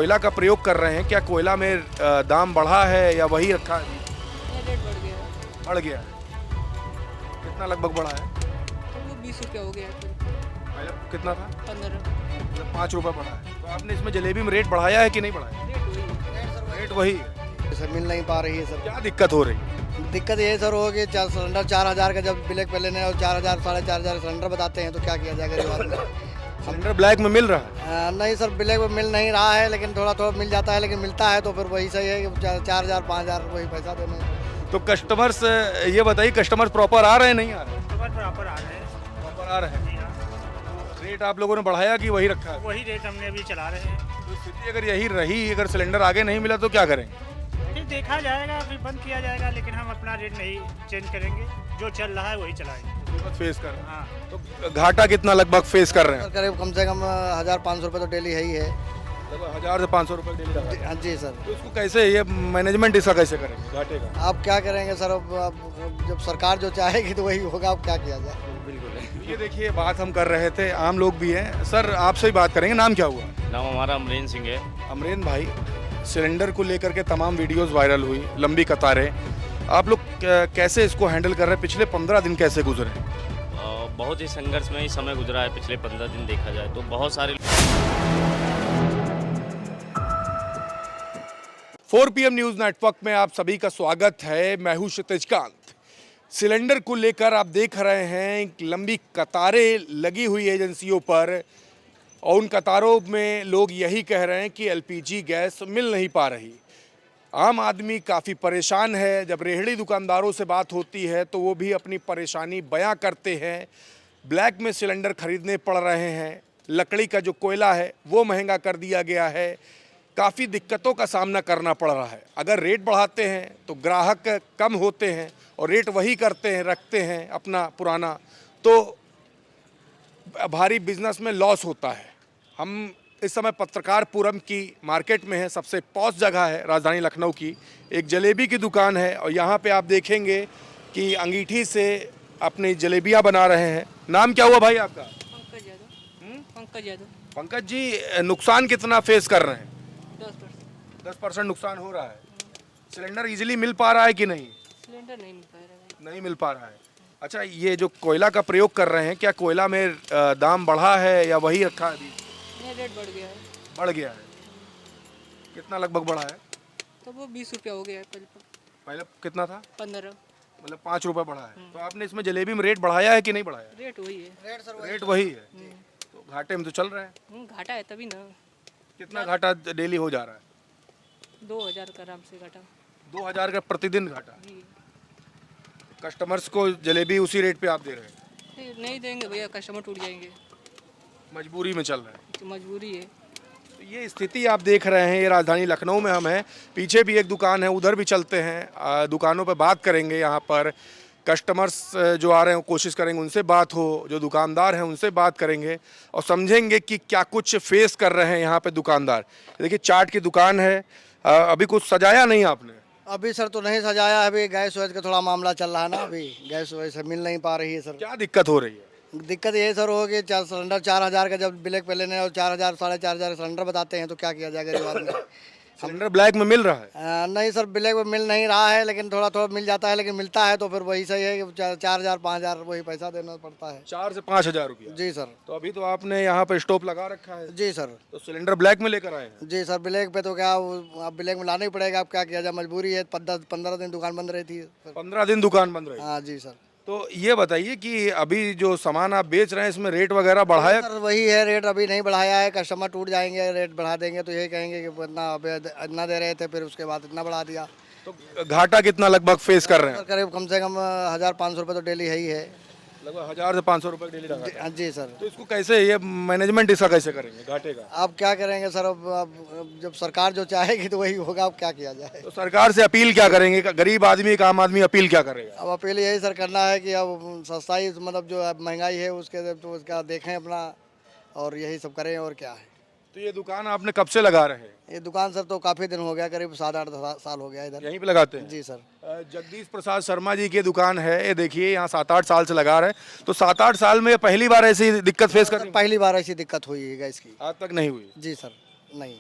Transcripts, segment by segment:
कोयला का प्रयोग कर रहे हैं, क्या कोयला में दाम बढ़ा है या वही रखा है? ये रेट बढ़ गया है। बढ़ गया है। कितना लगभग बढ़ा है? तो वो 20 रुपया हो गया है फिर। पहले कितना था? 15 मतलब 5 रुपये बढ़ा है। तो आपने इसमें जलेबी में रेट बढ़ाया है कि नहीं बढ़ाया? रेट वही है। रेट वही है। सर मिल नहीं पा रही है सर। क्या दिक्कत हो रही है? दिक्कत ये सर हो कि सिलेंडर 4,000 का जब ब्लैक पे लेने और 4,000 4,500 सिलेंडर बताते हैं तो क्या किया जाए गरीब आदमी। सिलेंडर ब्लैक में मिल रहा है? नहीं सर ब्लैक में मिल नहीं रहा है, लेकिन थोड़ा थोड़ा मिल जाता है, लेकिन मिलता है तो फिर वही सही है कि 4,000 5,000 वही पैसा देने। तो कस्टमर्स, ये बताइए, कस्टमर्स प्रॉपर आ रहे हैं नहीं आ रहे हैं? प्रॉपर आ रहे हैं। प्रॉपर आ रहे हैं। जी हाँ, रेट आप लोगों ने बढ़ाया कि वही रखा है? वही रेट हमने अभी चला रहे हैं। तो स्थिति अगर यही रही, अगर सिलेंडर आगे नहीं मिला तो क्या करेंगे? फिर देखा जाएगा, फिर बंद किया जाएगा, लेकिन हम अपना रेट नहीं चेंज करेंगे। जो चल रहा है वही चलाएंगे। मुसीबत फेस कर रहे हैं। हाँ, तो घाटा कितना लगभग फेस कर रहे हैं? सर करीब कम से कम 1,500 रुपये तो डेली है ही है। लगभग 1000 से 500 रुपये डेली का घाटा। हाँ जी सर। तो इसको कैसे, ये मैनेजमेंट इसका कैसे करेंगे घाटे का? आप क्या करेंगे सर, अब जब सरकार जो चाहेगी तो वही होगा, अब क्या किया जाए। ये देखिए, बात हम कर रहे थे, आम लोग भी हैं। सर आपसे ही बात करेंगे, नाम क्या हुआ? नाम हमारा अमरीन सिंह है। अमरीन भाई, सिलेंडर को लेकर के तमाम वीडियोस वायरल हुई, लंबी कतारें, आप लोग कैसे इसको हैंडल कर रहे हैं? पिछले 15 दिन कैसे गुजरे? बहुत ही संघर्षमय समय गुजरा है पिछले 15 दिन देखा जाए तो। बहुत सारे 4 PM न्यूज़ नेटवर्क में आप सभी का स्वागत है। मैं हूं क्षितिज कांत। सिलेंडर को लेकर आप देख रहे हैं लंबी कतारें लगी हुई एजेंसियों पर, और उन कतारों में लोग यही कह रहे हैं कि LPG गैस मिल नहीं पा रही। आम आदमी काफ़ी परेशान है। जब रेहड़ी दुकानदारों से बात होती है तो वो भी अपनी परेशानी बयां करते हैं। ब्लैक में सिलेंडर खरीदने पड़ रहे हैं, लकड़ी का जो कोयला है वो महंगा कर दिया गया है, काफ़ी दिक्कतों का सामना करना पड़ रहा है। अगर रेट बढ़ाते हैं तो ग्राहक कम होते हैं और रेट वही करते हैं, रखते हैं अपना पुराना, तो भारी बिजनेस में लॉस होता है। हम इस समय पत्रकारपुरम की मार्केट में है, सबसे पॉश जगह है राजधानी लखनऊ की। एक जलेबी की दुकान है और यहाँ पे आप देखेंगे कि अंगीठी से अपनी जलेबियाँ बना रहे हैं। नाम क्या हुआ भाई आपका? पंकज यादव। पंकज यादव। पंकज जी, नुकसान कितना फेस कर रहे हैं? 10%। 10% नुकसान हो रहा है। सिलेंडर इजीली मिल पा रहा है कि नहीं? सिलेंडर नहीं मिल पा रहा है। नहीं मिल पा रहा है। अच्छा, ये जो कोयला का प्रयोग कर रहे हैं, क्या कोयला में दाम बढ़ा है या वही रखा है अभी? ये रेट बढ़ गया है। बढ़ गया है। कितना लगभग बढ़ा है? तो वो 20 रुपया हो गया है फिर। पहले कितना था? 15। मतलब 5 रुपये बढ़ा है। तो आपने इसमें जलेबी में रेट बढ़ाया है कि नहीं बढ़ाया? रेट वही है। रेट वही है। तो घाटे में तो चल रहे हैं। घाटा है तभी ना। कितना घाटा डेली हो जा रहा है? 2000 का आराम से घाटा। 2000 का प्रतिदिन घाटा। जी। कस्टमर्स को जलेबी उसी रेट पे आप दे रहे हैं? फिर नहीं देंगे भैया, कस्टमर टूट जाएंगे। मजबूरी में चल रहा है। तो मजबूरी है। तो ये स्थिति आप देख रहे हैं, ये राजधानी लखनऊ में हम हैं। पीछे भी एक दुकान है, उधर भी चलते हैं, दुकानों पर बात करेंगे। यहाँ पर कस्टमर्स जो आ रहे हैं कोशिश करेंगे उनसे बात हो, जो दुकानदार हैं उनसे बात करेंगे और समझेंगे कि क्या कुछ फेस कर रहे हैं यहाँ पे दुकानदार। देखिए, चाट की दुकान है। अभी कुछ सजाया नहीं आपने? अभी सर तो नहीं सजाया, अभी गैस वैस का थोड़ा मामला चल रहा है ना, अभी गैस वैसे मिल नहीं पा रही है सर। क्या दिक्कत हो रही है? दिक्कत ये सर हो कि सिलेंडर 4,000 का जब ब्लैक पे लेने और 4,000 4,500 सिलेंडर बताते हैं तो क्या किया जाए गरीब आदमी। सिलेंडर ब्लैक में मिल रहा है? नहीं सर ब्लैक में मिल नहीं रहा है, लेकिन थोड़ा थोड़ा मिल जाता है, लेकिन मिलता है तो फिर वही सही है कि 4,000 5,000 वही पैसा देना पड़ता है। 4 से 5 हजार रुपया। जी सर। तो अभी तो आपने यहाँ पे स्टॉप लगा रखा है। जी सर। तो सिलेंडर ब्लैक में लेकर आए हैं? जी सर, ब्लैक पे तो क्या अब ब्लैक में लाना ही पड़ेगा, अब क्या किया जाए, मजबूरी है। 15 दिन दुकान बंद रही थी। 15 दिन दुकान बंद रही। हाँ जी सर। तो ये बताइए कि अभी जो सामान आप बेच रहे हैं इसमें रेट वगैरह बढ़ाया? सर वही है, रेट अभी नहीं बढ़ाया है। कस्टमर टूट जाएंगे, रेट बढ़ा देंगे तो यही कहेंगे कि इतना दे रहे थे, फिर उसके बाद इतना बढ़ा दिया। तो घाटा कितना लगभग फेस कर रहे हैं? सर करीब कम से कम 1,500 रुपये तो डेली है ही है। लगभग 1000 से 500 रुपये डेली का घाटा। हाँ जी सर। तो इसको कैसे, ये मैनेजमेंट इसका कैसे करेंगे घाटे का? आप क्या करेंगे सर, अब जब सरकार जो चाहेगी तो वही होगा, अब क्या किया जाए। तो सरकार से अपील क्या करेंगे? गरीब आदमी, एक आम आदमी अपील क्या करेगा? अब अपील यही सर करना है कि अब सस्ताई, मतलब जो अब महंगाई है उसके तो उसका देखें अपना, और यही सब करें, और क्या है। तो ये दुकान आपने कब से लगा रहे हैं? ये दुकान सर तो काफ़ी दिन हो गया, करीब 7-8 साल हो गया इधर। यहीं पे लगाते हैं? जी सर। जगदीश प्रसाद शर्मा जी की दुकान है, ये देखिए, यहाँ 7-8 साल से लगा रहे हैं। तो 7-8 साल में पहली बार ऐसी दिक्कत फेस कर रही है? पहली बार ऐसी दिक्कत हुई है गैस की। आज तक नहीं हुई? जी सर। नहीं।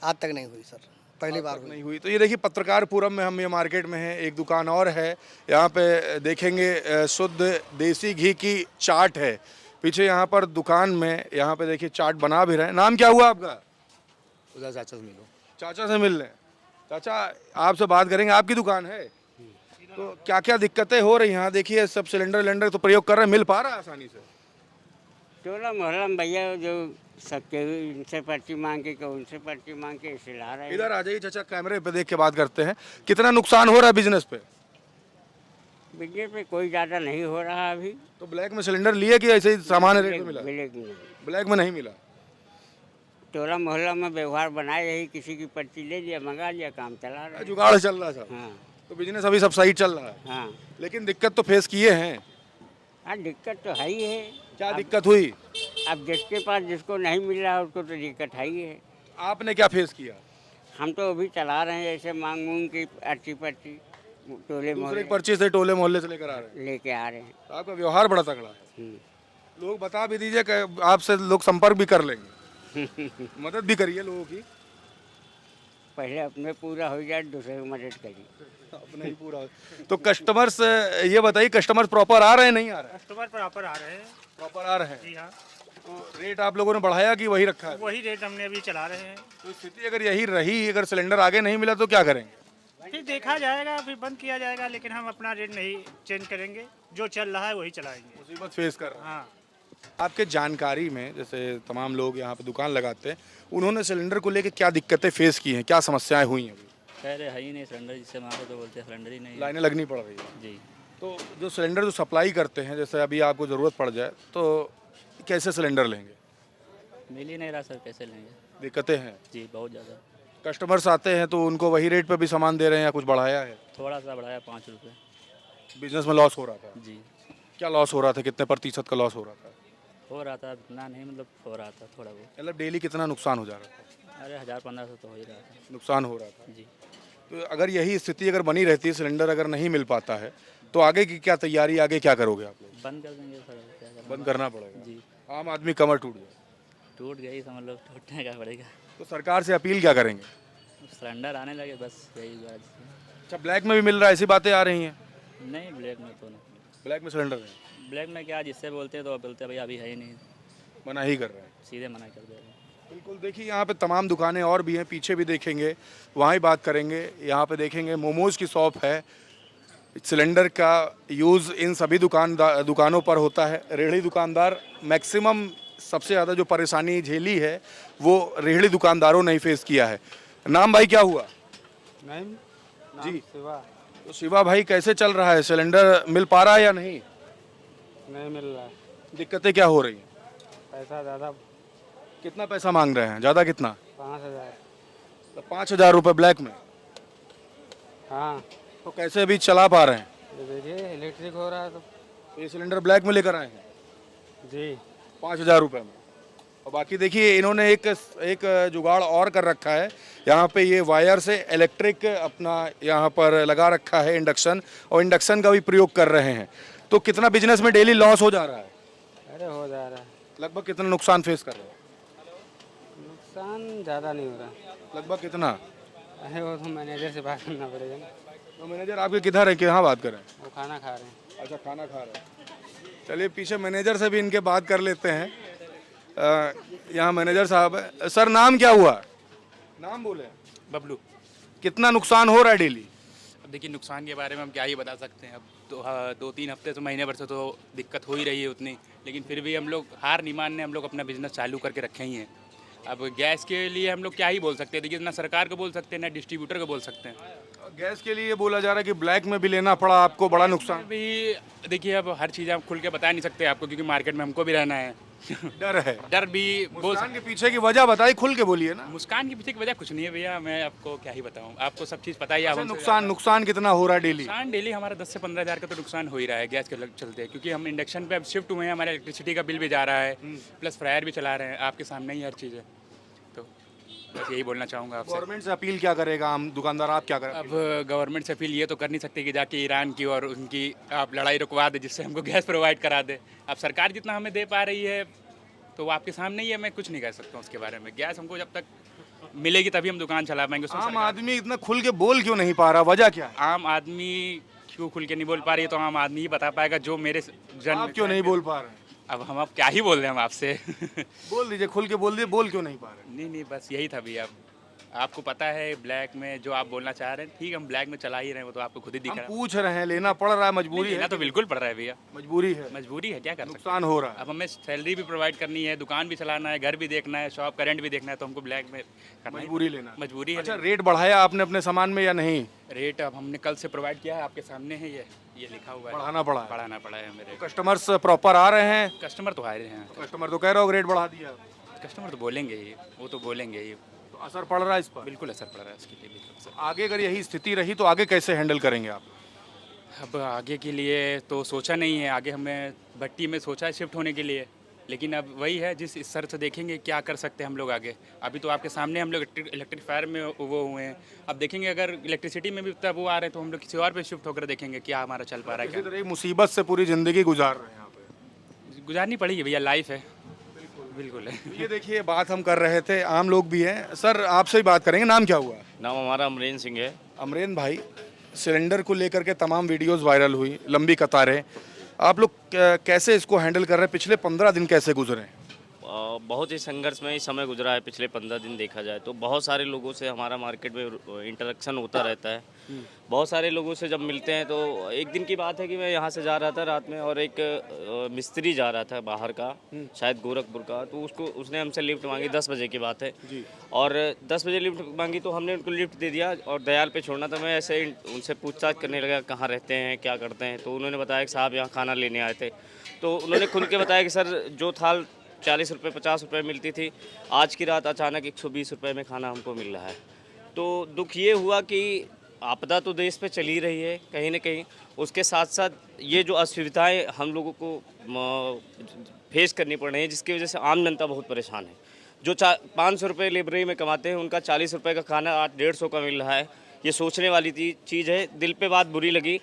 आज तक नहीं हुई सर, पहली बार हुई। नहीं हुई। तो ये देखिए पत्रकारपुरम में हम ये मार्केट में हैं, एक दुकान और है, यहाँ पे देखेंगे शुद्ध देसी घी की चाट है। पीछे यहाँ पर दुकान में यहाँ पे देखिए चाट बना भी रहे हैं। नाम क्या हुआ आपका? उधर चाचा से मिलो। चाचा से मिल रहे हैं। चाचा आपसे बात करेंगे, आपकी दुकान है तो क्या क्या दिक्कतें हो रही हैं? यहाँ देखिए सब सिलेंडर तो प्रयोग कर रहे हैं, मिल पा रहा है आसानी से? टोला मोहल्ला में भैया जो सबके इनसे पर्ची मांग के उनसे पर्ची मांग के इसे ला रहे हैं। इधर आ जाइए चाचा, कैमरे पे देख के बात करते हैं। कितना नुकसान हो रहा है बिजनेस पे? बिजनेस पे कोई ज़्यादा नहीं हो रहा अभी। तो ब्लैक में सिलेंडर लिए कि ऐसे ही सामान्य रेट में मिला? मिलेगी नहीं। ब्लैक में नहीं मिला। टोला मोहल्ला में व्यवहार बनाए रही, किसी की पर्ची ले लिया, मंगा लिया, काम चला रहा है। जुगाड़ चल रहा था। हाँ तो बिजनेस अभी सब सही चल रहा है, हाँ लेकिन दिक्कत तो फेस किए हैं। हाँ, दिक्कत तो है ही है। क्या दिक्कत हुई? अब जिसके पास जिसको नहीं मिल रहा उसको तो दिक्कत है ही है। आपने क्या फेस किया? हम तो अभी चला रहे हैं ऐसे मांग मूंग की अर्ची पर्ची टोले दूसरे मोहल्ले की पर्ची से टोले मोहल्ले से लेकर आ रहे हैं। लेके आ रहे हैं। तो आपका व्यवहार बड़ा तगड़ा है। हम्म। लोग बता भी दीजिए कि आपसे लोग संपर्क भी कर लेंगे, मदद भी करिए लोगों की। पहले अपने पूरा हो जाए, दूसरे को मदद करिए। अपना ही पूरा। तो कस्टमर्स, ये बताइए कस्टमर्स प्रॉपर आ रहे हैं नहीं आ रहे हैं? कस्टमर प्रॉपर आ रहे हैं। प्रॉपर आ रहे हैं। जी हाँ, तो रेट आप लोगों ने बढ़ाया कि वही रखा है? वही रेट हमने अभी चला रहे हैं। तो स्थिति अगर यही रही, अगर सिलेंडर आगे नहीं मिला तो क्या करेंगे? फिर देखा जाएगा, फिर बंद किया जाएगा, लेकिन हम अपना रेट नहीं चेंज करेंगे। जो चल रहा है वही चलाएंगे। मुसीबत फेस कर रहे हैं। हाँ, आपके जानकारी में जैसे तमाम लोग यहाँ पे दुकान लगाते हैं, उन्होंने सिलेंडर को लेकर क्या दिक्कतें फेस की हैं, क्या समस्याएं हुई हैं? अभी कह रहे है ही नहीं सिलेंडर, जिससे मांगो तो बोलते हैं सिलेंडर ही नहीं है। लाइनें लगनी पड़ रही है। जी। तो जो सिलेंडर जो सप्लाई करते हैं, जैसे अभी आपको ज़रूरत पड़ जाए तो कैसे सिलेंडर लेंगे? मिल ही नहीं रहा सर, कैसे लेंगे? दिक्कतें हैं। जी बहुत ज़्यादा। कस्टमर्स आते हैं तो उनको वही रेट पे भी सामान दे रहे हैं या कुछ बढ़ाया है? थोड़ा सा बढ़ाया 5 रुपये। बिजनेस में लॉस हो रहा था? जी। क्या लॉस हो रहा था, कितने प्रतिशत का लॉस हो रहा था? हो रहा था इतना नहीं, मतलब हो रहा था थोड़ा बहुत। मतलब डेली कितना नुकसान हो जा रहा था? अरे 1000-1500 तो हो ही रहा था। नुकसान हो रहा था। जी। तो अगर यही स्थिति अगर बनी रहती है, सिलेंडर अगर नहीं मिल पाता है, तो आगे की क्या तैयारी, आगे क्या करोगे आप लोग? बंद कर देंगे सर, क्या करें? बंद करना पड़ेगा। जी। आम आदमी कमर टूट जाए टूट गई समझ लो, टूटने का पड़ेगा। तो सरकार से अपील क्या करेंगे? सिलेंडर आने लगे बस, यही बात है। अच्छा, ब्लैक में भी मिल रहा है, ऐसी बातें आ रही हैं? नहीं ब्लैक में तो नहीं। ब्लैक में सिलेंडर है, ब्लैक में क्या, जिससे बोलते हैं तो बोलते हैं भैया अभी है ही नहीं, मना ही कर रहे हैं। सीधे मना कर दे रहे हैं। बिल्कुल, देखिए यहाँ पे तमाम दुकानें और भी हैं, पीछे भी देखेंगे, वहाँ ही बात करेंगे। यहाँ पे देखेंगे मोमोज की शॉप है। सिलेंडर का यूज़ इन सभी दुकानों पर होता है। रेहड़ी दुकानदार मैक्सिमम सबसे ज़्यादा जो परेशानी झेली है वो रेहड़ी दुकानदारों ने ही फेस किया है। नाम भाई क्या हुआ? नहीं जी। शिवा। तो शिवा भाई, कैसे चल रहा है? सिलेंडर मिल पा रहा है या नहीं? नहीं मिल रहा है। दिक्कतें क्या हो रही हैं? पैसा ज़्यादा। कितना पैसा मांग रहे हैं? ज़्यादा कितना? 5000। तो 5000 रुपये ब्लैक में। हाँ, तो कैसे अभी चला पा रहे हैं? ये देखिए इलेक्ट्रिक हो रहा है तो। तो ये सिलेंडर ब्लैक में लेकर आए हैं जी। 5000 रुपये में। और बाकी देखिए इन्होंने एक जुगाड़ और कर रखा है। यहाँ पे ये वायर से इलेक्ट्रिक अपना यहाँ पर लगा रखा है इंडक्शन, और इंडक्शन का भी प्रयोग कर रहे हैं। तो कितना बिजनेस में डेली लॉस हो जा रहा है? अरे हो जा रहा है। लगभग कितना नुकसान फेस कर रहे हैं? नुकसान ज़्यादा नहीं हो रहा। लगभग कितना? अरे वो तो मैनेजर से बात करना पड़ेगा ना। तो मैनेजर आपके किधर है, कहाँ बात करें? वो खाना खा रहे हैं। अच्छा, खाना खा रहे हैं। चलिए पीछे मैनेजर से भी इनके बात कर लेते हैं। यहाँ मैनेजर साहब है। सर नाम क्या हुआ? नाम बोले। बबलू। कितना नुकसान हो रहा है डेली? अब देखिए नुकसान के बारे में हम क्या ही बता सकते हैं। अब तो 2-3 हफ्ते से, महीने भर से तो दिक्कत हो ही रही है उतनी, लेकिन फिर भी हम लोग हार नहीं मानने, हम लोग अपना बिजनेस चालू करके रखे ही हैं। अब गैस के लिए हम लोग क्या ही बोल सकते हैं? देखिए ना सरकार को बोल सकते हैं, ना डिस्ट्रीब्यूटर को बोल सकते हैं। गैस के लिए बोला जा रहा है कि ब्लैक में भी लेना पड़ा आपको, बड़ा नुकसान। भी देखिए अब हर चीज़ आप खुल के बता नहीं सकते आपको, क्योंकि मार्केट में हमको भी रहना है। डर है। डर भी मुस्कान के पीछे की वजह बताइए, खुल के बोलिए ना। मुस्कान के पीछे की वजह कुछ नहीं है भैया, मैं आपको क्या ही बताऊं, आपको सब चीज़ पता ही है। नुकसान कितना हो रहा है डेली? नुकसान डेली हमारा 10 से 15 हज़ार का तो नुकसान हो ही रहा है गैस के चलते, क्योंकि हम इंडक्शन पे अब शिफ्ट हुए हैं। हमारे इलेक्ट्रिसिटी का बिल भी जा रहा है, प्लस फ्रायर भी चला रहे हैं। आपके सामने ही हर चीज़ है। तो बस यही बोलना चाहूँगा आपसे। गवर्नमेंट से अपील क्या करेगा आम दुकानदार, आप क्या करें? अब गवर्नमेंट से अपील ये तो कर नहीं सकते कि जाके ईरान की और उनकी आप लड़ाई रुकवा दे, जिससे हमको गैस प्रोवाइड करा दे। अब सरकार जितना हमें दे पा रही है तो वो आपके सामने ही है, मैं कुछ नहीं कह सकता हूँ उसके बारे में। गैस हमको जब तक मिलेगी तभी हम दुकान चला पाएंगे। उसमें आम सरकार- आदमी इतना खुल के बोल क्यों नहीं पा रहा, वजह क्या है? आम आदमी क्यों खुल के नहीं बोल पा रही है, तो आम आदमी ही बता पाएगा जो मेरे आप क्यों नहीं बोल पा रहे हैं? अब हम क्या ही बोल रहे हैं हम आपसे बोल दीजिए, खुल के बोल दीजिए, बोल क्यों नहीं पा रहे? नहीं बस यही था भैया। आपको पता है ब्लैक में जो आप बोलना चाह रहे हैं, ठीक, हम ब्लैक में चला ही रहे हैं, वो तो आपको खुद ही दिख हम रहा है। पूछ रहे हैं, लेना पड़ रहा है, मजबूरी लेना है? तो बिल्कुल पड़ रहा है भैया, मजबूरी है, मजबूरी है, क्या कर सकते नुकसान हो रहा हैं। है। अब हमें सैलरी भी प्रोवाइड करनी है, दुकान भी चलाना है, घर भी देखना है, शॉप का रेंट भी देखना है, तो हमको ब्लैक में करना ही मजबूरी लेना। मजबूरी है। अच्छा, रेट बढ़ाया आपने अपने सामान में या नहीं? रेट अब हमने कल से प्रोवाइड किया है, आपके सामने है, ये लिखा हुआ है। बढ़ाना पड़ा है। बढ़ाना पड़ा है मेरे। कस्टमर्स प्रॉपर आ रहे हैं? कस्टमर तो आ रहे हैं, कस्टमर तो कह रहे हो रेट बढ़ा दिया, कस्टमर तो बोलेंगे ही, वो तो बोलेंगे ही। तो असर पड़ रहा है इस पर? बिल्कुल असर पड़ रहा है इसके लिए भी असर। आगे अगर यही स्थिति रही तो आगे कैसे हैंडल करेंगे आप? अब आगे के लिए तो सोचा नहीं है, आगे हमें भट्टी में सोचा है शिफ्ट होने के लिए, लेकिन अब वही है, जिस स्तर से देखेंगे क्या कर सकते हैं हम लोग आगे। अभी तो आपके सामने हम लोग इलेक्ट्रिक में वो हुए हैं, अब देखेंगे अगर इलेक्ट्रिसिटी में भी तब वो आ रहे हैं तो हम लोग किसी और पे शिफ्ट होकर देखेंगे क्या हमारा चल पा रहा है। किसी तरह की मुसीबत से पूरी जिंदगी गुजार रहे हैं यहाँ पे। क्या गुजारनी पड़ेगी भैया, लाइफ है। बिल्कुल है। ये देखिए, बात हम कर रहे थे, आम लोग भी हैं। सर, आपसे ही बात करेंगे, नाम क्या हुआ? नाम हमारा अमरेन सिंह है। अमरेन भाई, सिलेंडर को लेकर के तमाम वीडियोस वायरल हुई, लंबी कतारें, आप लोग कैसे इसको हैंडल कर रहे हैं? पिछले 15 दिन कैसे गुजरे? बहुत ही संघर्षमय समय गुजरा है पिछले 15 दिन देखा जाए तो। बहुत सारे लोगों से हमारा मार्केट में इंटरेक्शन होता रहता है। बहुत सारे लोगों से जब मिलते हैं तो एक दिन की बात है कि मैं यहाँ से जा रहा था रात में और एक मिस्त्री जा रहा था बाहर का, शायद गोरखपुर का, तो उसने हमसे लिफ्ट मांगी। 10 बजे की बात है और 10 बजे लिफ्ट मांगी तो हमने उनको लिफ्ट दे दिया और दयाल पे छोड़ना था। मैं ऐसे उनसे पूछताछ करने लगा कहाँ रहते हैं, क्या करते हैं, तो उन्होंने बताया कि साहब यहाँ खाना लेने आए थे। तो उन्होंने खुल के बताया कि सर जो थाल 40 रुपये 50 रुपये मिलती थी, आज की रात अचानक 120 रुपये में खाना हमको मिल रहा है। तो दुख ये हुआ कि आपदा तो देश पे चल ही रही है कहीं ना कहीं, उसके साथ साथ ये जो असुविधाएं हम लोगों को फेस करनी पड़ रही हैं, जिसकी वजह से आम जनता बहुत परेशान है। जो 500 रुपये लाइब्रेरी में कमाते हैं उनका 40 रुपये का खाना आज 150 का मिल रहा है। ये सोचने वाली चीज़ है। दिल पे बात बुरी लगी।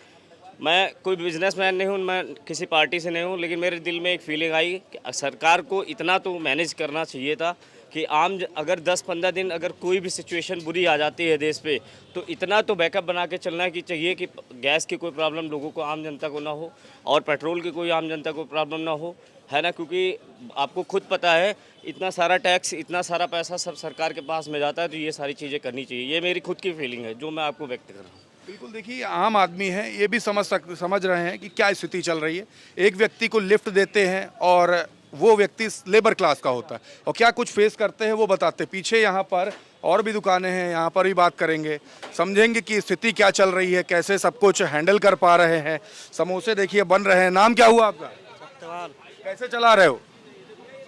मैं कोई बिजनेसमैन नहीं हूँ, मैं किसी पार्टी से नहीं हूँ, लेकिन मेरे दिल में एक फीलिंग आई कि सरकार को इतना तो मैनेज करना चाहिए था कि अगर 10-15 दिन अगर कोई भी सिचुएशन बुरी आ जाती है देश पे तो इतना तो बैकअप बना के चलना कि चाहिए कि गैस की कोई प्रॉब्लम लोगों को, आम जनता को ना हो, और पेट्रोल की कोई आम जनता को प्रॉब्लम ना हो, है ना। क्योंकि आपको खुद पता है इतना सारा टैक्स, इतना सारा पैसा सब सरकार के पास में जाता है, तो ये सारी चीज़ें करनी चाहिए। ये मेरी खुद की फीलिंग है जो मैं आपको व्यक्त कर रहा हूँ। बिल्कुल, देखिए, आम आदमी है, ये भी समझ रहे हैं कि क्या स्थिति चल रही है। एक व्यक्ति को लिफ्ट देते हैं और वो व्यक्ति लेबर क्लास का होता है और क्या कुछ फेस करते हैं वो बताते हैं। पीछे यहाँ पर और भी दुकानें हैं, यहाँ पर भी बात करेंगे, समझेंगे कि स्थिति क्या चल रही है, कैसे सब कुछ हैंडल कर पा रहे हैं। समोसे देखिए बन रहे हैं। नाम क्या हुआ आपका? सत्यवान। कैसे चला रहे हो?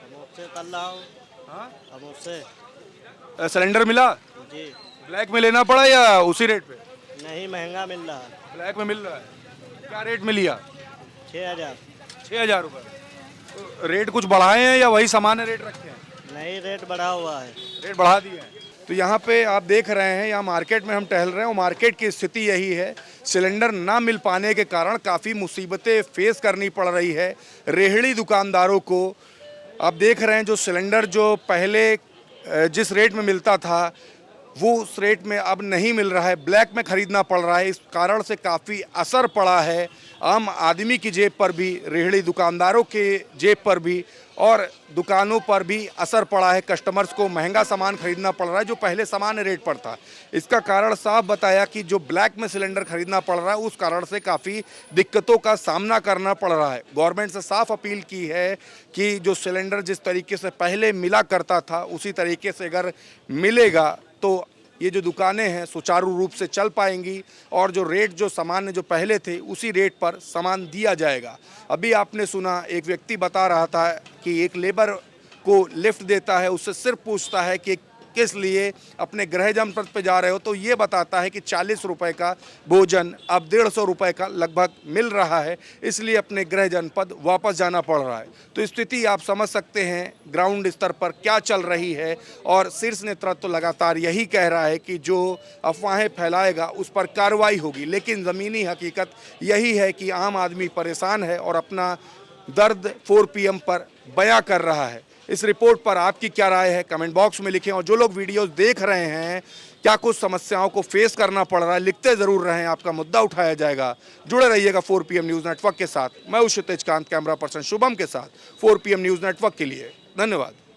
समोसे तल रहा हूँ। हाँ, समोसे। सिलेंडर मिला? जी ब्लैक में लेना पड़ा या उसी रेट पे? नहीं, महंगा मिल रहा है। ब्लैक में मिल रहा है। क्या रेट में लिया? 6000। 6000 रुपये। तो रेट कुछ बढ़ाए हैं या वही सामान्य रेट रखे हैं? नहीं, रेट बढ़ा हुआ है। रेट बढ़ा दिए हैं। तो यहाँ पे आप देख रहे हैं, यहाँ मार्केट में हम टहल रहे हैं और मार्केट की स्थिति यही है। सिलेंडर ना मिल पाने के कारण काफ़ी मुसीबतें फेस करनी पड़ रही है रेहड़ी दुकानदारों को। आप देख रहे हैं जो सिलेंडर जो पहले जिस रेट में मिलता था वो उस रेट में अब नहीं मिल रहा है, ब्लैक में ख़रीदना पड़ रहा है। इस कारण से काफ़ी असर पड़ा है आम आदमी की जेब पर भी, रेहड़ी दुकानदारों के जेब पर भी, और दुकानों पर भी असर पड़ा है। कस्टमर्स को महंगा सामान खरीदना पड़ रहा है जो पहले सामान्य रेट पर था। इसका कारण साफ बताया कि जो ब्लैक में सिलेंडर खरीदना पड़ रहा है उस कारण से काफ़ी दिक्कतों का सामना करना पड़ रहा है। गवर्नमेंट से साफ अपील की है कि जो सिलेंडर जिस तरीके से पहले मिला करता था उसी तरीके से अगर मिलेगा तो ये जो दुकानें हैं सुचारू रूप से चल पाएंगी और जो रेट जो सामान्य जो पहले थे उसी रेट पर सामान दिया जाएगा। अभी आपने सुना एक व्यक्ति बता रहा था कि एक लेबर को लिफ्ट देता है, उससे सिर्फ पूछता है कि किस लिए अपने गृह जनपद पे जा रहे हो, तो ये बताता है कि 40 रुपए का भोजन अब 150 रुपए का लगभग मिल रहा है, इसलिए अपने गृह जनपद वापस जाना पड़ रहा है। तो स्थिति आप समझ सकते हैं ग्राउंड स्तर पर क्या चल रही है और शीर्ष नेतृत्व तो लगातार यही कह रहा है कि जो अफवाहें फैलाएगा उस पर कार्रवाई होगी, लेकिन ज़मीनी हकीकत यही है कि आम आदमी परेशान है और अपना दर्द 4 PM पर बयां कर रहा है। इस रिपोर्ट पर आपकी क्या राय है कमेंट बॉक्स में लिखें। और जो लोग वीडियोस देख रहे हैं, क्या कुछ समस्याओं को फेस करना पड़ रहा है, लिखते ज़रूर रहें, आपका मुद्दा उठाया जाएगा। जुड़े रहिएगा 4 PM न्यूज़ नेटवर्क के साथ। मैं हूं क्षितिज कांत, कैमरा पर्सन शुभम के साथ 4 PM न्यूज़ नेटवर्क के लिए। धन्यवाद।